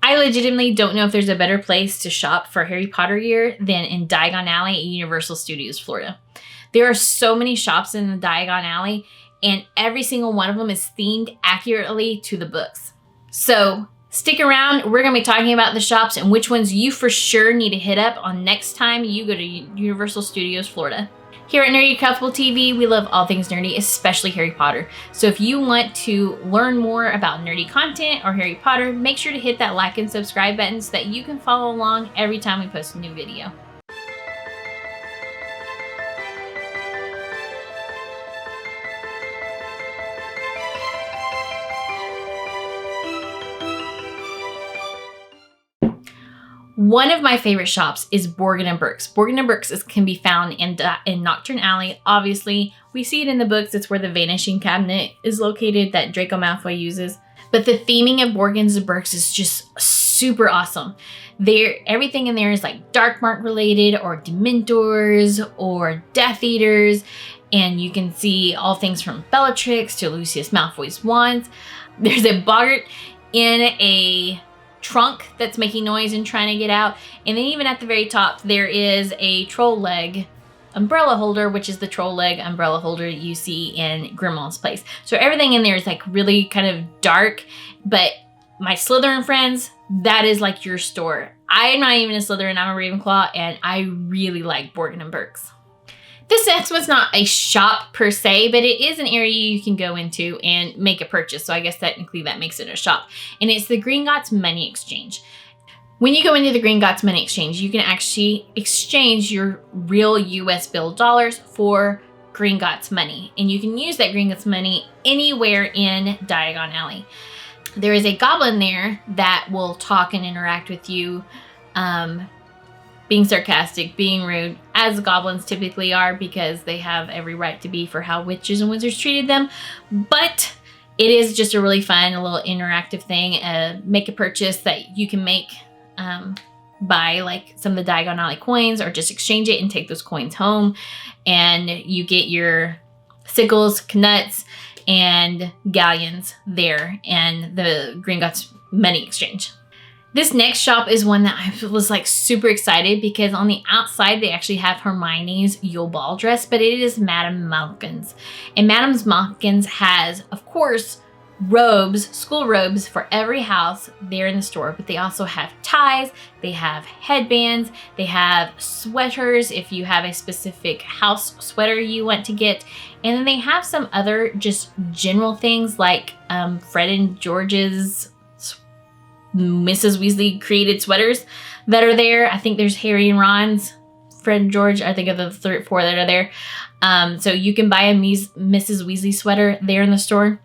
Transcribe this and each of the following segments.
I legitimately don't know if there's a better place to shop for Harry Potter gear than in Diagon Alley at Universal Studios, Florida. There are so many shops in the Diagon Alley, and every single one of them is themed accurately to the books. So stick around. We're going to be talking about the shops and which ones you for sure need to hit up on next time you go to Universal Studios, Florida. Here at Nerdy Couple TV, we love all things nerdy, especially Harry Potter. So if you want to learn more about nerdy content or Harry Potter, make sure to hit that like and subscribe button so that you can follow along every time we post a new video. One of my favorite shops is Borgin and Burkes. Borgin and Burkes can be found in Nocturne Alley. Obviously, we see it in the books. It's where the Vanishing Cabinet is located that Draco Malfoy uses. But the theming of Borgins and Burkes is just super awesome. Everything in there is like Darkmark related or Dementors or Death Eaters. And you can see all things from Bellatrix to Lucius Malfoy's wands. There's a boggart in a trunk that's making noise and trying to get out, and then even at the very top there is a troll leg umbrella holder, which is the troll leg umbrella holder you see in Grimmault's place. So everything in there is like really kind of dark, but my Slytherin friends, that is like your store. I'm not even a Slytherin, I'm a Ravenclaw, and I really like Borgin and Burkes. This next one's not a shop per se, but it is an area you can go into and make a purchase. So I guess technically that makes it a shop. And it's the Gringotts Money Exchange. When you go into the Gringotts Money Exchange, you can actually exchange your real US bill dollars for Gringotts money. And you can use that Gringotts money anywhere in Diagon Alley. There is a goblin there that will talk and interact with you, being sarcastic, being rude, as goblins typically are because they have every right to be for how witches and wizards treated them. But it is just a really fun, a little interactive thing. Make a purchase that you can make by like some of the Diagon Alley coins, or just exchange it and take those coins home. And you get your sickles, knuts, and galleons there and the Gringotts Money Exchange. This next shop is one that I was like super excited because on the outside they actually have Hermione's Yule Ball dress, but it is Madame Malkins. And Madame Malkins has, of course, robes, school robes for every house there in the store, but they also have ties, they have headbands, they have sweaters if you have a specific house sweater you want to get, and then they have some other just general things like Fred and George's Mrs. Weasley created sweaters that are there. I think there's Harry and Ron's, Fred and George. I think of the four that are there. So you can buy a Mrs. Weasley sweater there in the store.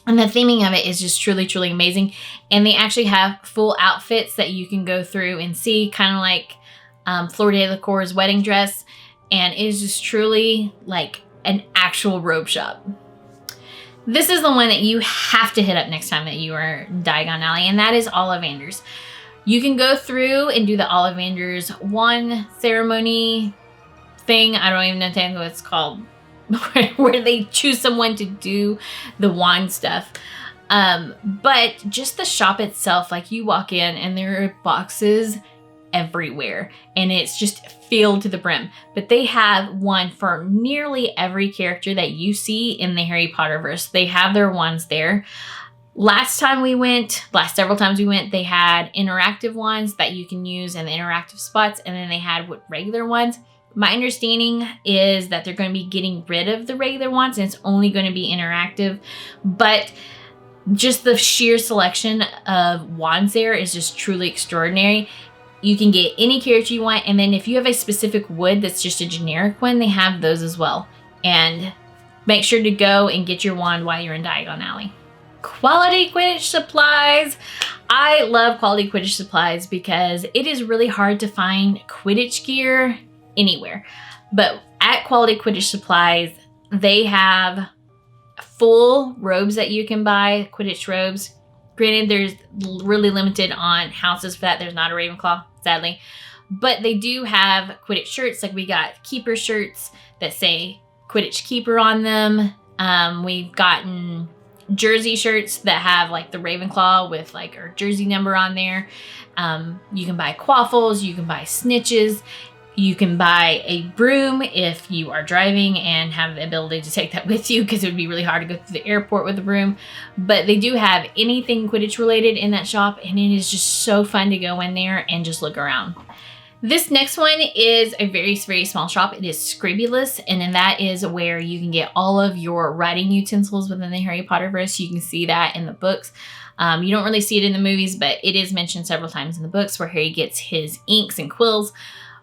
And the theming of it is just truly, truly amazing. And they actually have full outfits that you can go through and see, kind of like Fleur de la Cour's wedding dress. And it is just truly like an actual robe shop. This is the one that you have to hit up next time that you are in Diagon Alley, and that is Ollivanders. You can go through and do the Ollivanders wand ceremony thing. I don't even know what it's called, where they choose someone to do the wand stuff. But just the shop itself, like you walk in and there are boxes everywhere and it's just filled to the brim. But they have one for nearly every character that you see in the Harry Potter verse. They have their wands there. Last several times we went, they had interactive ones that you can use in the interactive spots, and then they had regular ones. My understanding is that they're going to be getting rid of the regular ones and it's only going to be interactive, but just the sheer selection of wands there is just truly extraordinary. You can get any character you want, and then if you have a specific wood that's just a generic one, they have those as well. And make sure to go and get your wand while you're in Diagon Alley. Quality Quidditch supplies. I love quality Quidditch supplies because it is really hard to find Quidditch gear anywhere. But at Quality Quidditch supplies, they have full robes that you can buy, Quidditch robes. Granted, there's really limited on houses for that. There's not a Ravenclaw, sadly. But they do have Quidditch shirts. Like we got Keeper shirts that say Quidditch Keeper on them. We've gotten jersey shirts that have like the Ravenclaw with like our jersey number on there. You can buy quaffles, you can buy snitches, you can buy a broom if you are driving and have the ability to take that with you, because it would be really hard to go through the airport with a broom. But they do have anything Quidditch related in that shop, and it is just so fun to go in there and just look around. This next one is a very, very small shop. It is Scribulous, and then that is where you can get all of your writing utensils within the Harry Potter verse. You can see that in the books. You don't really see it in the movies, but it is mentioned several times in the books where Harry gets his inks and quills.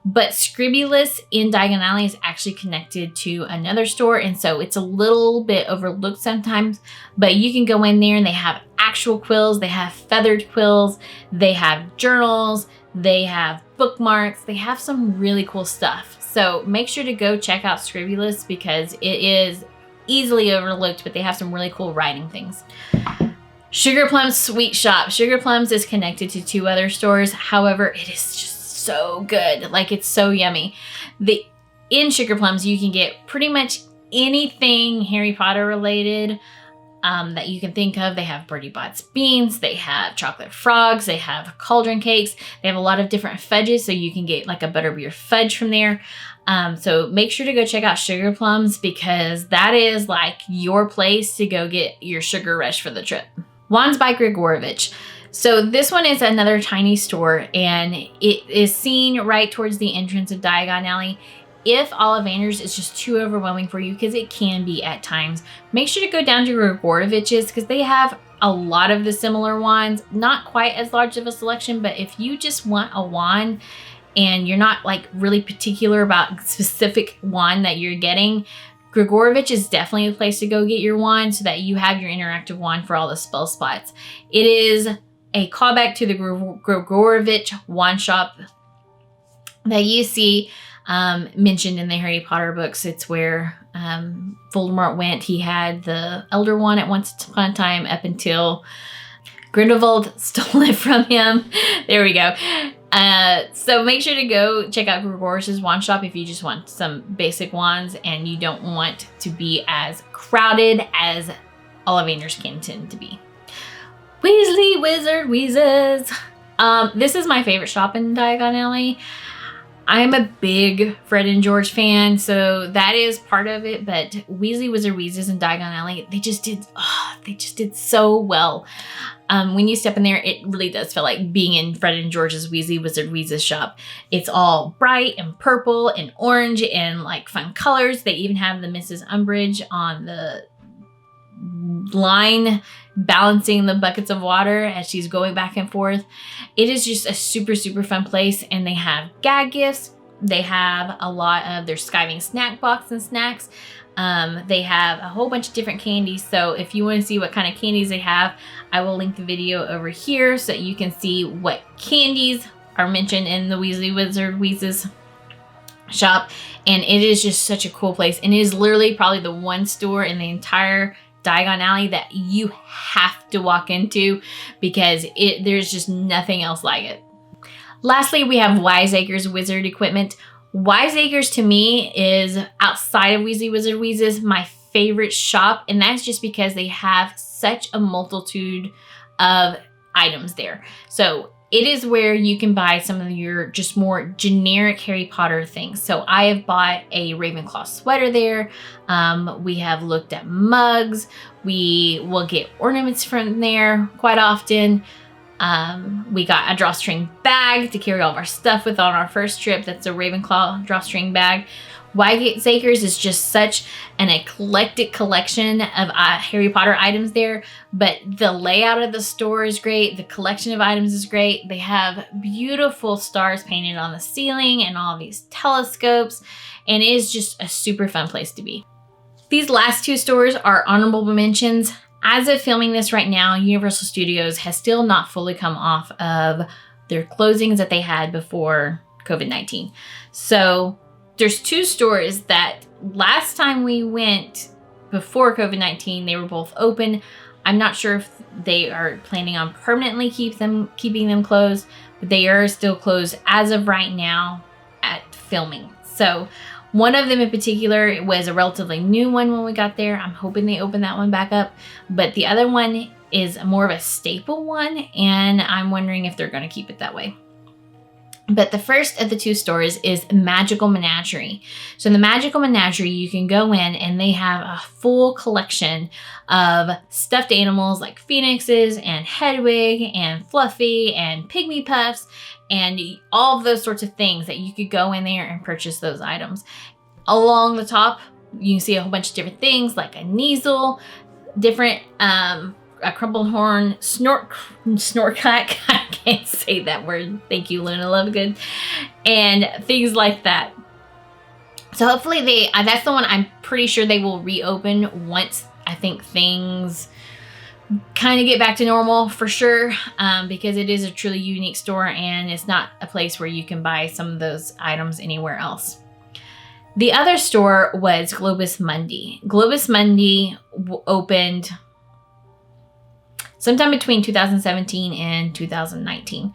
But Scribulous in Diagon Alley is actually connected to another store, and so it's a little bit overlooked sometimes, but you can go in there and they have actual quills, they have feathered quills, they have journals, they have bookmarks, they have some really cool stuff. So make sure to go check out Scribulous because it is easily overlooked, but they have some really cool writing things. Sugar Plum's Sweet Shop. Sugar Plum's is connected to 2 other stores. However, it is just so good. Like, it's so yummy. In Sugar Plum's, you can get pretty much anything Harry Potter related that you can think of. They have Bertie Bott's beans, they have chocolate frogs, they have cauldron cakes, they have a lot of different fudges, so you can get like a butterbeer fudge from there. So make sure to go check out Sugar Plum's because that is like your place to go get your sugar rush for the trip. Wands by Grigorovich. So this one is another tiny store, and it is seen right towards the entrance of Diagon Alley. If Ollivanders is just too overwhelming for you, because it can be at times, make sure to go down to Grigorovich's because they have a lot of the similar wands. Not quite as large of a selection, but if you just want a wand and you're not like really particular about specific wand that you're getting, Grigorovich is definitely a place to go get your wand so that you have your interactive wand for all the spell spots. It is a callback to the Grigorovich wand shop that you see mentioned in the Harry Potter books. It's where Voldemort went. He had the Elder Wand at once upon a time up until Grindelwald stole it from him. There we go. So make sure to go check out Grigorovich's wand shop if you just want some basic wands and you don't want to be as crowded as Ollivanders can tend to be. Weasley Wizard Wheezes. This is my favorite shop in Diagon Alley. I'm a big Fred and George fan, so that is part of it. But Weasley Wizard Wheezes and Diagon Alley, they just did so well. When you step in there, it really does feel like being in Fred and George's Weasley Wizard Wheezes shop. It's all bright and purple and orange and like fun colors. They even have the Mrs. Umbridge on the line balancing the buckets of water as she's going back and forth. It is just a super, super fun place, and they have gag gifts. They have a lot of their skiving snack box and snacks. They have a whole bunch of different candies, so if you want to see what kind of candies they have, I will link the video over here so that you can see what candies are mentioned in the Weasley Wizard Wheezes shop. And it is just such a cool place, and it is literally probably the one store in the entire Diagon Alley that you have to walk into because there's just nothing else like it. Lastly, we have Wiseacres Wizard Equipment. Wiseacres to me is, outside of Weasley Wizard Wheezes, my favorite shop, and that's just because they have such a multitude of items there. So it is where you can buy some of your just more generic Harry Potter things. So I have bought a Ravenclaw sweater there. We have looked at mugs. We will get ornaments from there quite often. We got a drawstring bag to carry all of our stuff with on our first trip. That's a Ravenclaw drawstring bag. Wiseacres is just such an eclectic collection of Harry Potter items there, but the layout of the store is great. The collection of items is great. They have beautiful stars painted on the ceiling and all these telescopes, and it is just a super fun place to be. These last 2 stores are honorable mentions. As of filming this right now, Universal Studios has still not fully come off of their closings that they had before COVID-19. So there's 2 stores that last time we went before COVID-19, they were both open. I'm not sure if they are planning on permanently keeping them closed, but they are still closed as of right now at filming. So One of them in particular was a relatively new one when we got there. I'm hoping they open that one back up. But the other one is more of a staple one, and I'm wondering if they're going to keep it that way. But the first of the two stores is Magical Menagerie. So in the Magical Menagerie, you can go in and they have a full collection of stuffed animals like phoenixes and Hedwig and Fluffy and Pygmy Puffs and all of those sorts of things that you could go in there and purchase those items. Along the top, you can see a whole bunch of different things like a Kneasel, different a crumpled horn, snorklack, I can't say that word, thank you Luna Lovegood, and things like that. So hopefully that's the one I'm pretty sure they will reopen once I think things kind of get back to normal for sure, because it is a truly unique store and it's not a place where you can buy some of those items anywhere else. The other store was Globus Mundi. Globus Mundi opened sometime between 2017 and 2019.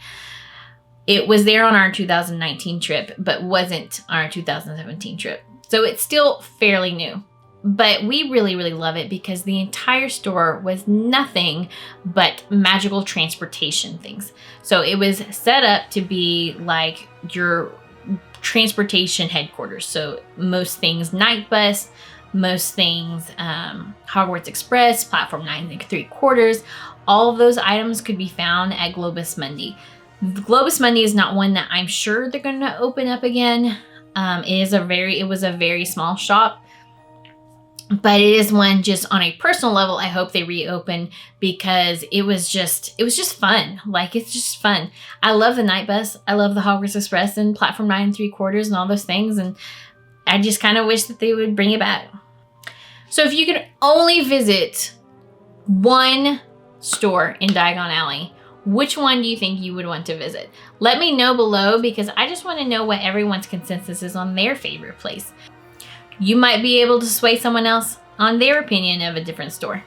It was there on our 2019 trip, but wasn't on our 2017 trip. So it's still fairly new. But we really, really love it because the entire store was nothing but magical transportation things. So it was set up to be like your transportation headquarters. So most things Night Bus, most things Hogwarts Express, Platform 9 3/4. All of those items could be found at Globus Mundi. Globus Mundi is not one that I'm sure they're going to open up again. It was a very small shop, but it is one just on a personal level I hope they reopen because it was just fun. Like, it's just fun. I love the Night Bus. I love the Hogwarts Express and Platform 9 3/4 and all those things, and I just kind of wish that they would bring it back. So if you could only visit one store in Diagon Alley, which one do you think you would want to visit? Let me know below because I just want to know what everyone's consensus is on their favorite place. You might be able to sway someone else on their opinion of a different store.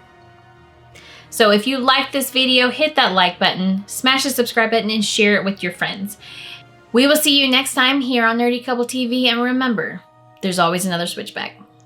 So if you liked this video, hit that like button, smash the subscribe button, and share it with your friends. We will see you next time here on Nerdy Couple TV, and remember, there's always another switchback.